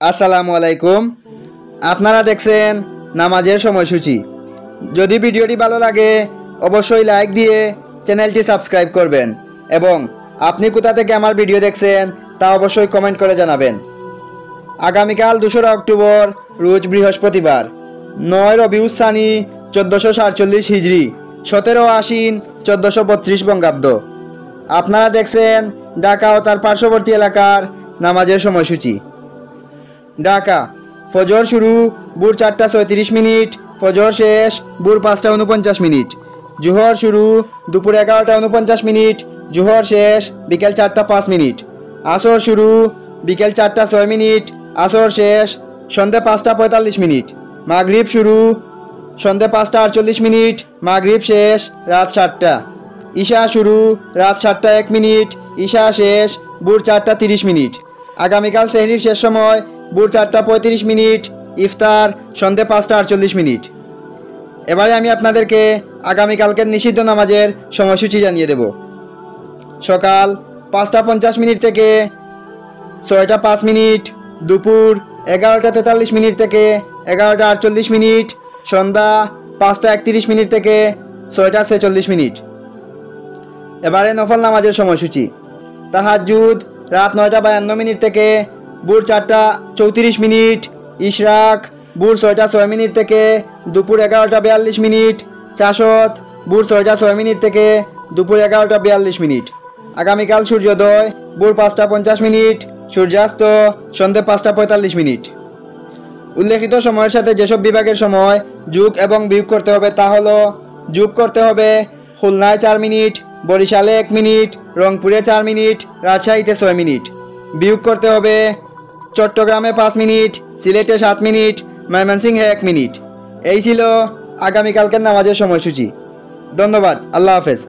আসসালামু আলাইকুম। আপনারা দেখছেন নামাজের সময়সূচি। যদি ভিডিওটি ভালো লাগে অবশ্যই লাইক দিয়ে চ্যানেলটি সাবস্ক্রাইব করবেন এবং আপনি কোথা থেকে আমার ভিডিও দেখছেন তা অবশ্যই কমেন্ট করে জানাবেন। আগামীকাল 2রা অক্টোবর রোজ বৃহস্পতিবার, 9 রবিউল সানি 1447 হিজরি, 17 আশ্বিন 1432 বঙ্গাব্দ। আপনারা দেখছেন ঢাকা ও তার পার্শ্ববর্তী এলাকার নামাজের সময়সূচি। ঢাকা ফজর শুরু ভোর 4:36 মিনিট, ফজর শেষ ভোর 5:49 মিনিট। জোহর শুরু দুপুর 11:49 মিনিট, জোহর শেষ বিকেল 4:05 মিনিট। আসর শুরু বিকেল 4:06 মিনিট, আসর শেষ সন্ধ্যে 5:45 মিনিট। মাগরিব শুরু সন্ধ্যে 5:48 মিনিট, মাগরিব শেষ রাত 7টা। ঈশা শুরু রাত 7:01 মিনিট, ঈশা শেষ ভোর 4:30 মিনিট। আগামীকাল সেহরির শেষ সময় ভোর 4:35 মিনিট, ইফতার সন্ধ্যে 5:48 মিনিট। এবারে আমি আপনাদেরকে আগামীকালকের নিষিদ্ধ নামাজের সময়সূচি জানিয়ে দেব। সকাল 5:50 মিনিট থেকে 6:05 মিনিট, দুপুর 11:43 মিনিট থেকে 11:48 মিনিট, সন্ধ্যা 5:31 মিনিট থেকে 6:46 মিনিট। এবারে নফল নামাজের সময়সূচি। তাহাজ্জুদ রাত 9:52 মিনিট থেকে ভোর 4:34 মিনিট, ইশরাক ভোর 6:06 মিনিট থেকে দুপুর 11:42 মিনিট, চাশত ভোর 6:06 মিনিট থেকে দুপুর 11:42 মিনিট। আগামীকাল সূর্যোদয় ভোর 5:50 মিনিট, সূর্যাস্ত সন্ধ্যে 5:45 মিনিট। উল্লেখিত সময়ের সাথে যেসব বিভাগের সময় যোগ এবং বিয়োগ করতে হবে তা হলো: যোগ করতে হবে খুলনায় 4 মিনিট, বরিশালে 1 মিনিট, রংপুরে 4 মিনিট, রাজশাহীতে 6 মিনিট। বিয়োগ করতে হবে চট্টগ্রামে 5 মিনিট, সিলেটে 7 মিনিট, ময়মনসিংহে 1 মিনিট। এই ছিল আগামীকালকের নামাজের সময়সূচি। ধন্যবাদ। আল্লাহ হাফেজ।